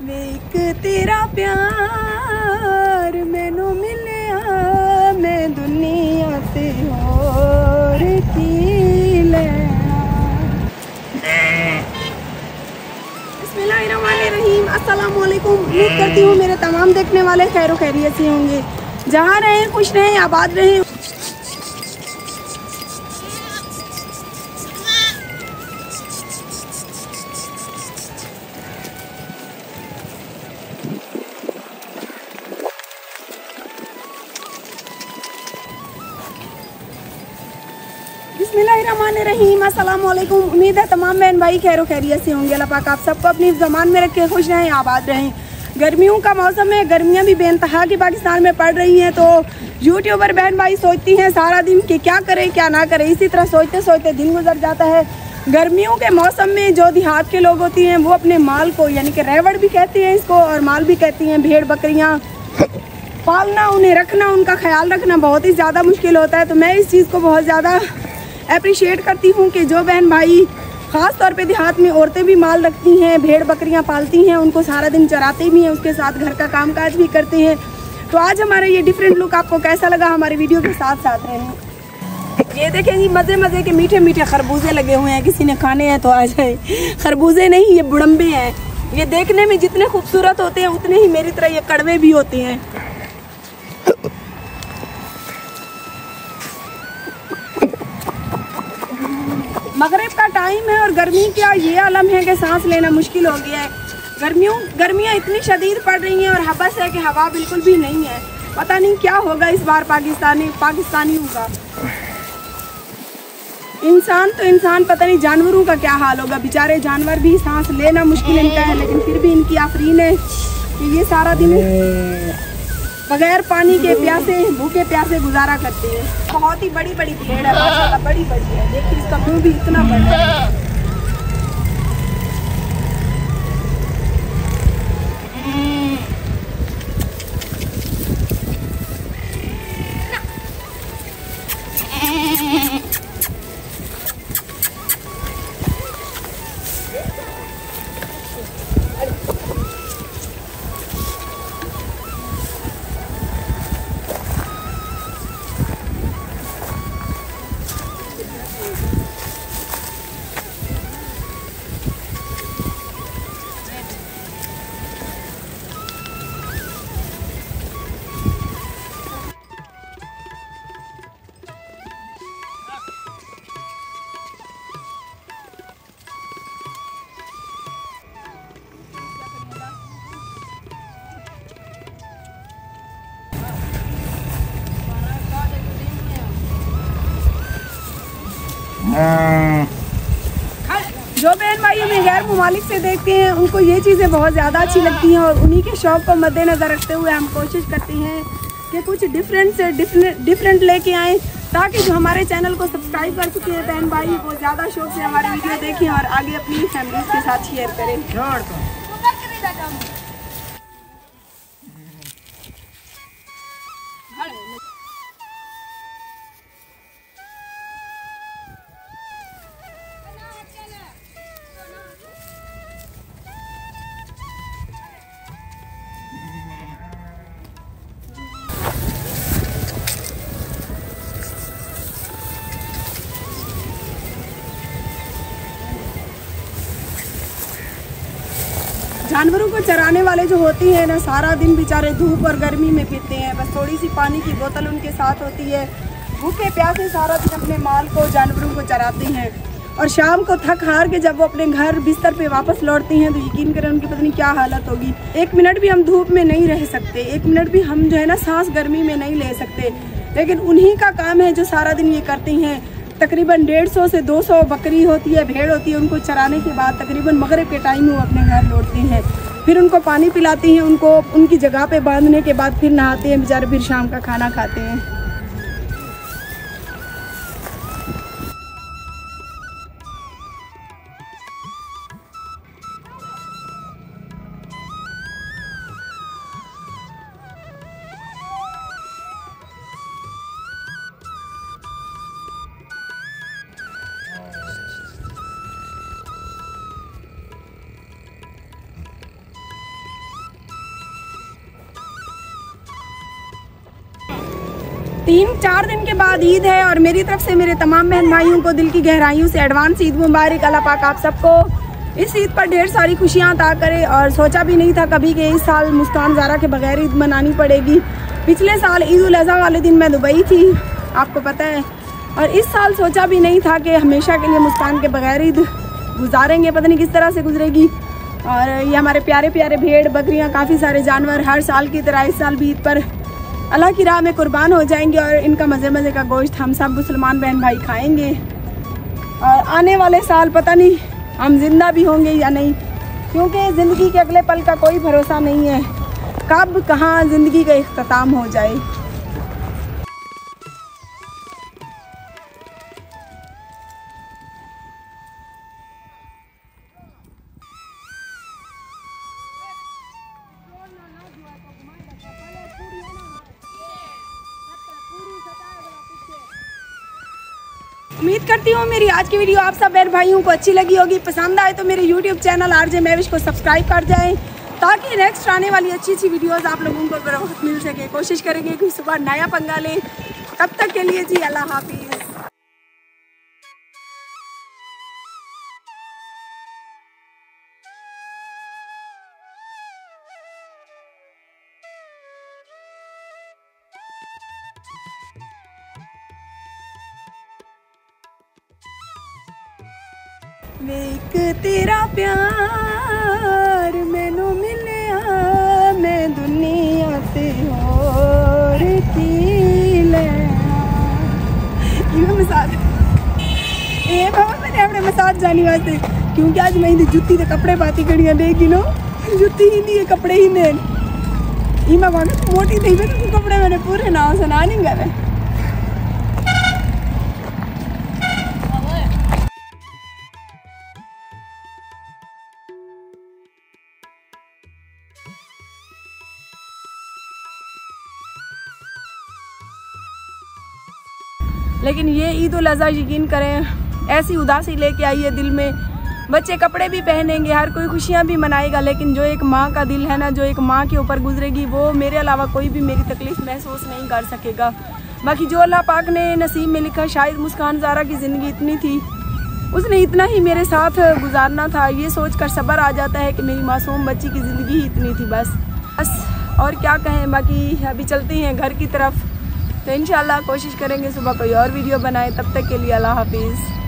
वेक तेरा प्यार मैनू मिलिया, मैं दुनिया ते होर की लेना। बिस्मिल्लाहिर्रहमानिर्रहीम। अस्सलाम वालेकुम। उम्मीद करती हूँ मेरे तमाम देखने वाले खैर खैरियत से होंगे। जहाँ रहें खुश रहें, आबाद रहें। बिस्मिल्लाहिर्रहमानिर्रहीम। अस्सलाम वालेकुम। उम्मीद है तमाम बहन भाई खैर खैरियत से होंगे। अल्लाह पाक आप सबको अपनी ज़बान में रख के खुश रहें, आबाद रहें। गर्मियों का मौसम है, गर्मियाँ भी बेइंतहा की पाकिस्तान में पड़ रही हैं। तो यूट्यूबर बहन भाई सोचती हैं सारा दिन कि क्या करें क्या ना करें, इसी तरह सोचते सोचते दिन गुजर जाता है। गर्मियों के मौसम में जो देहात के लोग होती हैं वो अपने माल को, यानी कि रेवड़ भी कहते हैं इसको और माल भी कहती हैं, भेड़ बकरियाँ पालना, उन्हें रखना, उनका ख्याल रखना बहुत ही ज़्यादा मुश्किल होता है। तो मैं इस चीज़ को बहुत ज़्यादा अप्रिशिएट करती हूँ कि जो बहन भाई ख़ास तौर पे देहात में औरतें भी माल रखती हैं, भेड़ बकरियाँ पालती हैं, उनको सारा दिन चराते भी हैं, उसके साथ घर का कामकाज भी करते हैं। तो आज हमारा ये डिफरेंट लुक आपको कैसा लगा, हमारे वीडियो के साथ साथ रहें। ये देखें जी, मज़े मज़े के मीठे मीठे खरबूजे लगे हुए हैं, किसी ने खाने हैं तो आ जाए। खरबूजे नहीं, ये बुड़म्बे हैं। ये देखने में जितने खूबसूरत होते हैं उतने ही मेरी तरह ये कड़वे भी होते हैं। मगरिब का टाइम है और गर्मी का ये आलम है कि सांस लेना मुश्किल हो गया है। गर्मियाँ इतनी शदीद पड़ रही हैं और हबस है कि हवा बिल्कुल भी नहीं है। पता नहीं क्या होगा इस बार पाकिस्तानी होगा। इंसान तो इंसान, पता नहीं जानवरों का क्या हाल होगा। बेचारे जानवर भी सांस लेना मुश्किल इनका है, लेकिन फिर भी इनकी आफरीन है कि ये सारा दिन बगैर पानी के प्यासे, भूखे प्यासे गुजारा करते हैं। बहुत ही बड़ी बड़ी भेड़ है माशाल्लाह, बड़ी बड़ी है। देखिए इसका मुंह भी इतना बड़ा है। जो बहन भाई हमें गैर ममालिक से देखते हैं उनको ये चीज़ें बहुत ज़्यादा अच्छी लगती हैं और उन्हीं के शौक़ को मद्देनज़र रखते हुए हम कोशिश करते हैं कि कुछ डिफरेंट से डिफरेंट लेके आएँ, ताकि जो हमारे चैनल को सब्सक्राइब कर चुके हैं बहन भाई वो ज़्यादा शौक़ से हमारी वीडियो देखें और आगे अपनी फैमिली के साथ शेयर करें। जानवरों को चराने वाले जो होती हैं ना, सारा दिन बेचारे धूप और गर्मी में पीते हैं। बस थोड़ी सी पानी की बोतल उनके साथ होती है। भूखे प्यासे सारा दिन अपने माल को, जानवरों को चराते हैं और शाम को थक हार के जब वो अपने घर बिस्तर पे वापस लौटती हैं तो यकीन करें उनकी पता नहीं क्या हालत होगी। एक मिनट भी हम धूप में नहीं रह सकते, एक मिनट भी हम जो है ना सांस गर्मी में नहीं ले सकते। लेकिन उन्हीं का काम है जो सारा दिन ये करती हैं। तकरीबन 150 से 200 बकरी होती है, भेड़ होती है। उनको चराने के बाद तकरीबन मगरिब के टाइम में वो अपने घर लौटती हैं, फिर उनको पानी पिलाती हैं, उनको उनकी जगह पे बांधने के बाद फिर नहाते हैं बेचारे, फिर शाम का खाना खाते हैं। 3-4 दिन के बाद ईद है और मेरी तरफ से मेरे तमाम बहन भाइयों को दिल की गहराइयों से एडवांस ईद मुबारक। अल्लाह पाक आप सबको इस ईद पर ढेर सारी खुशियाँ अता करे। और सोचा भी नहीं था कभी कि इस साल मुस्कान ज़ारा के बगैर ईद मनानी पड़ेगी। पिछले साल ईद उल अज़हा वाले दिन मैं दुबई थी, आपको पता है, और इस साल सोचा भी नहीं था कि हमेशा के लिए मुस्कान के बगैर ईद गुजारेंगे, पता नहीं किस तरह से गुजरेगी। और ये हमारे प्यारे प्यारे भेड़ बकरियाँ, काफ़ी सारे जानवर हर साल की तरह इस साल भी ईद पर अल्लाह की राह में कुर्बान हो जाएंगे और इनका मज़े मज़े का गोश्त हम सब मुसलमान बहन भाई खाएंगे। और आने वाले साल पता नहीं हम जिंदा भी होंगे या नहीं, क्योंकि ज़िंदगी के अगले पल का कोई भरोसा नहीं है, कब कहाँ ज़िंदगी का इख्तिताम हो जाए। उम्मीद करती हूँ मेरी आज की वीडियो आप सब बहन भाइयों को अच्छी लगी होगी। पसंद आए तो मेरे YouTube चैनल RJ महविश को सब्सक्राइब कर जाएं, ताकि नेक्स्ट आने वाली अच्छी वीडियोस आप लोगों को बर वक्त मिल सके। कोशिश करेंगे कि सुबह नया पंगा लें। तब तक के लिए जी अल्लाह हाफिज़। वेक तेरा प्यार मैनू मिलिया, मैं दुनिया ते होर की लैना। ये बाबा मैंने अपने मसाज जाने वास्ते, क्योंकि आज मैं जुत्ती के कपड़े पाती कड़ियाँ देगी नो, जुत्ती ही नहीं है कपड़े ही ने मैं मोटी थी तो कपड़े मैंने पूरे ना सुना नहीं गए। लेकिन ये ईद उल अज़हा यकीन करें ऐसी उदासी लेके आई है दिल में। बच्चे कपड़े भी पहनेंगे, हर कोई खुशियाँ भी मनाएगा, लेकिन जो एक माँ का दिल है ना, जो एक माँ के ऊपर गुजरेगी, वो मेरे अलावा कोई भी मेरी तकलीफ़ महसूस नहीं कर सकेगा। बाकी जो अल्लाह पाक ने नसीब में लिखा, शायद मुस्कान ज़ारा की ज़िंदगी इतनी थी, उसने इतना ही मेरे साथ गुजारना था। ये सोच कर सब्र आ जाता है कि मेरी मासूम बच्ची की ज़िंदगी ही इतनी थी। बस और क्या कहें। बाकी अभी चलते हैं घर की तरफ, तो इंशाल्लाह कोशिश करेंगे सुबह कोई और वीडियो बनाए। तब तक के लिए अल्लाह हाफिज़।